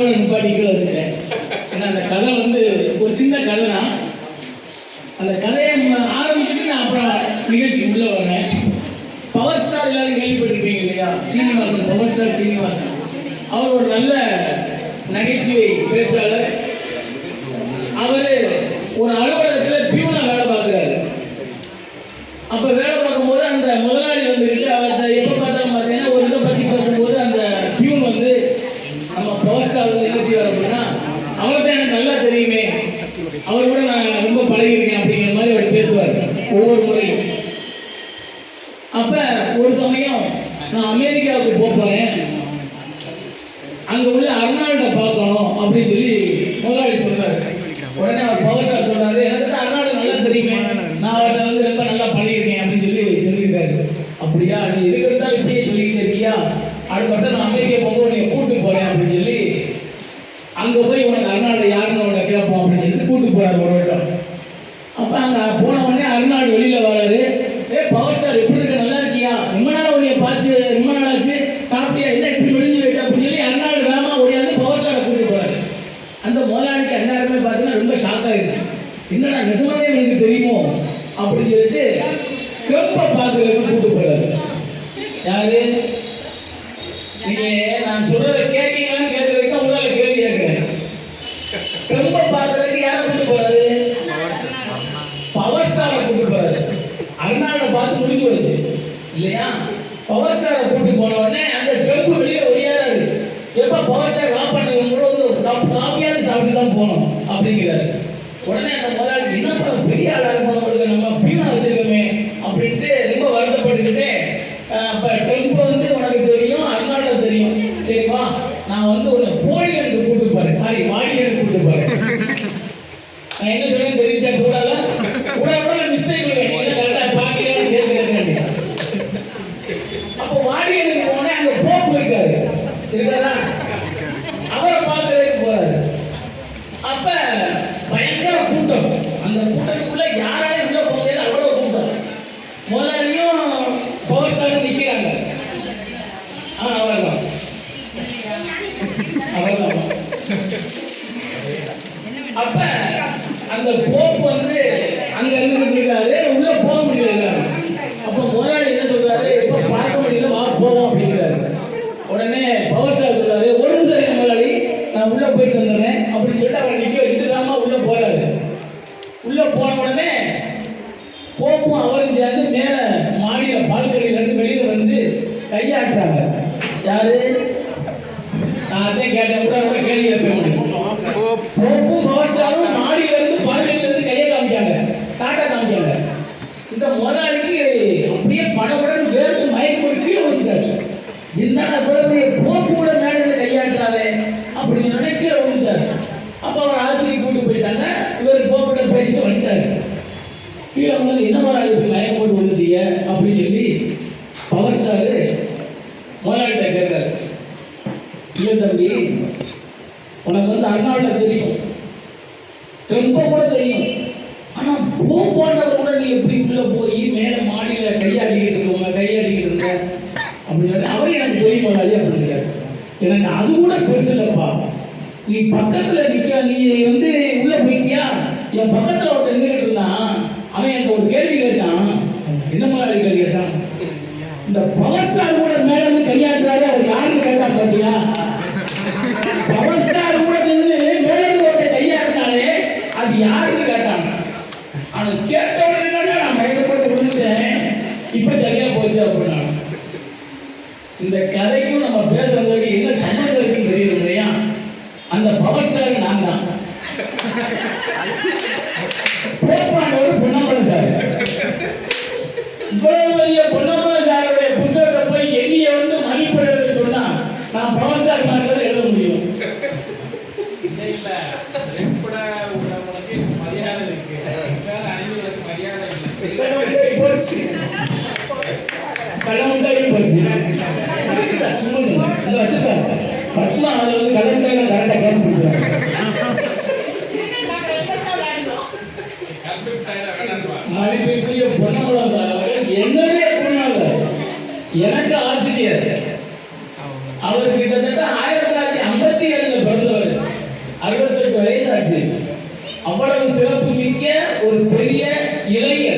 நிப்பாட்டிக்கல வச்சுட்டேன். ஏன்னா அந்த கதை வந்து ஒரு சின்ன கதை தான். அந்த கதையை ஆரம்பிச்சுட்டு நான் அப்புறம் நிகழ்ச்சி உள்ள வரேன். பவர் ஸ்டார் எல்லாரும் கேள்விப்பட்டிருப்பீங்க இல்லையா? Srinivasan, power star Srinivasan. அவர் ஒரு நல்ல நகைச்சுவை பேச்சாளர். அவரு ஒரு அலுவலகத்தில் பியூனா வேலை பார்க்குறாரு. அப்போ வேலை பார்க்கும்போது அந்த முதலாளி வந்துக்கிட்டு அவர் எப்போ பார்த்தாலும் பார்த்தீங்கன்னா ஒரு இதை பற்றி பேசும்போது அந்த பியூன் வந்து நம்ம பவர் ஸ்டார் வந்து என்ன செய்வார் அப்படின்னா, அவர் தான் எனக்கு நல்லா தெரியுமே, அவர் கூட நான் ரொம்ப பழகிருக்கேன் அப்படிங்கிற மாதிரி அவர் பேசுவார் ஒவ்வொரு முறையும். அப்போ ஒரு சமயம் நான் அமெரிக்காவுக்கு போகிறேன், அங்கே உள்ள அர்னால்டை பார்க்கணும் அப்படின்னு சொல்லி முதலாளி சொல்கிறார். உடனே அவர் பவர் ஸ்டார் சொல்கிறாரு, எனக்கு தான் அர்னால்டு நல்லா தெரியுமே, நான் அவர்கிட்ட வந்து ரொம்ப நல்லா பழகிருக்கேன் அப்படின்னு சொல்லியிருக்காரு. அப்படியா, நீ இருக்கிறதா இப்படியே சொல்லிக்கிட்டே இருக்கியா, அதுக்கப்புறம் நான் அமெரிக்கா போகும்போது உன்னை கூப்பிட்டு போகிறேன் அப்படின்னு சொல்லி அங்கே போய் உனக்கு அர்னால்டு யாருன்னு உன்னை கேட்போம் அப்படின்னு சொல்லி கூப்பிட்டு போகிறார் ஒரு வட்டம். அப்போ அங்கே போன உடனே அர்னால்டு வெளியில் வராரு. பவர் ஸ்டார் எப்படி இருக்க, நல்லா இருக்கியா, ரொம்ப நாள் உன்னைய பார்த்து ரொம்ப நாள் ஆச்சு, சாப்பிட்டியா, என்ன இப்படி வெளிஞ்சு போயிட்டா அப்படின்னு சொல்லி அர்னால்டு ராமா ஓடியாந்து பவர் ஸ்டாரை கூப்பிட்டு போகிறாரு. அந்த முதலாளிக்கு எல்லாருமே பார்த்தீங்கன்னா ரொம்ப ஷாக் ஆகிடுச்சு. என்னடா நிஜமாவே எனக்கு தெரியுமோ அப்படின்னு சொல்லிட்டு ட்ரம்பை பார்க்கறதுக்கு கூப்பிட்டு போகிறாரு. யாரு நீங்க நான் சொல்றதை கேட்கீங்களான்னு கேட்கறதுக்கு தான் உங்களால கேள்வி கேட்கிறேன். ட்ரம்பை பார்க்கறதுக்கு யாரை கூப்பிட்டு போறாரு? பவர் ஸ்டாரை கூப்பிட்டு போறாரு. அர்னால்டை பார்த்து முடிஞ்சு வச்சு இல்லையா? பவர் ஸ்டாரை கூப்பிட்டு போன உடனே அந்த ட்ரம்ப் வெளியில ஒடியாராரு. எப்ப பவர் ஸ்டார் வா பண்ணுங்க கூட வந்து ஒரு காப்பியாவது சாப்பிட்டு தான் போகணும் அப்படிங்கிறாரு. உடனே அந்த முதலாளி என்ன பெரிய ஆளா இருப்பவங்களுக்கு நம்ம பீனா வச்சிருக்கோமே அப்படின்ட்டு ரொம்ப வருத்தப்பட்டுக்கிட்டே, அப்ப ட்ரம்ப் வந்து உனக்கு தெரியும், அர்னால்டு தெரியும், சரிப்பா நான் வந்து ஒரு போலியனுக்கு கூப்பிட்டு போறேன், சாரி வாடியனுக்கு கூப்பிட்டு போறேன். நான் என்ன சொல்றேன்னு தெரிஞ்சா கூடாத கூட மிஸ்டேக் இல்லை, கரெக்டா பாக்கலாம்னு கேட்கிறேன். அப்போ வாடியனுக்கு போனேன், அங்க போப்பு இருக்காரு, இருக்காரா, அவரை பார்க்கறதுக்கு போறாரு. அப்ப பயங்கர கூட்டம், அந்த கூட்டத்துக்குள்ள யாராலையும் உள்ள போக முடியாது, அவ்வளவு கூட்டம். முதலாளியும் பவர் ஸ்டாரும் நிக்கிறாங்க. அவர்தான் அப்ப அந்த போப்பு வந்து அங்க இருந்து இருக்காரு, உள்ள போக முடியல. அப்ப முதலாளி என்ன சொல்றாரு, இப்ப பார்க்க முடியல, வா போவோம் அப்படிங்கிறாரு. உடனே பவர் ஸ்டார் சொல்றாரு, ஒரு நிமிஷம் முதலாளி, நான் உள்ள போயிட்டு வந்துடுறேன் அப்படின்னு சொல்லிட்டு அவரை நிக்க வச்சுட்டு தாமா உள்ள போறாரு. உள்ள போன உடனே போப்பும் அவரும் சேர்ந்து மேல மாடியில பால்கனில இருந்து வெளியில வந்து கையாட்டுறாங்க. யாரு? நான் அதான் கேட்டேன், கூட கேள்வி கேட்பேன். போப்பும் பவர் ஸ்டாரும் மாடியில இருந்து பால்கனில இருந்து கையை காமிக்காங்க, காட்டா காமிக்காங்க. இந்த முதலாளிக்கு அப்படியே படபடன்னு வேர்த்து மயக்கம் போட்டு கீழே விழுந்துட்டாரு. என்னடா குழந்தைய போப்பு கூட மேல இருந்து கையாட்டுறாரு அப்படின்னு சொன்னே கீழே விழுந்துட்டாரு. அப்போ அவர் ஆத்திரி கூட்டு போயிட்டாங்க. இவர் போப்பிட்ட பேசிட்டு வந்துட்டாரு. கீழே வந்து என்ன முதலாளி இப்படி மயக்கம் போட்டு விழுந்துட்டீங்க அப்படின்னு சொல்லி பவர் ஸ்டாரு முதலாளிகிட்ட கேட்காரு. இல்லை தம்பி, உனக்கு வந்து அர்னால்டை தெரியும், ட்ரம்பை கூட தெரியும், ஆனா போன்றவர் கூட நீ எப்படி உள்ள போய் மேல மாடியில கையாடிக்கிட்டு இருந்த அப்படின்னு சொல்லி அவர் எனக்கு தெரியும் முதலாளி அப்படிங்கிறார். எனக்கு அது கூட பெருசு இல்லப்பா, நீ பக்கத்துல நிக்க, நீ வந்து உள்ள போயிட்டியா, என் பக்கத்துல ஒருத்தர் நின்றுட்டு இருந்தான், அவன் எனக்கு ஒரு கேள்வி கேட்டான். என்ன முதலாளி கேள்வி கேட்டான்? இந்த பவர் ஸ்டார் கூட மேல இருந்து கையாட்டுறாரு, அவர் யாருன்னு கேட்டான் பாத்தியா? பவர் ஸ்டார் கூட நின்று மேல இருந்து ஒருத்தர் கையாட்டினாலே அது யாருன்னு கேட்டான். அவன் கேட்டவர்கள் நான் பயப்பட்டு விழுந்துட்டேன், இப்ப சரியா போச்சு அப்படின்னா. இந்த கதைக்கும் நம்ம பேசுறதுக்கு என்ன சம்பந்தம் இருக்குன்னு தெரியுது இல்லையா? அந்த பவர் ஸ்டார் நான் தான். போப்பாண்டவர் பொன்னம்பலம் சார். இவ்வளவு பெரிய பொன்னம்பலம் சாருடைய புத்தகத்தை போய் எண்ணிய வந்து மதிப்பிடுறது சொன்னா நான் பவர் ஸ்டார் மாதிரி எழுத முடியும். பத்மா அதுல வந்து கலந்தாங்க, கரெக்டா கேட்ச் பிடிச்சாங்க. அவ்வளவு சிறப்பு மிக்க ஒரு பெரிய இளைஞர்.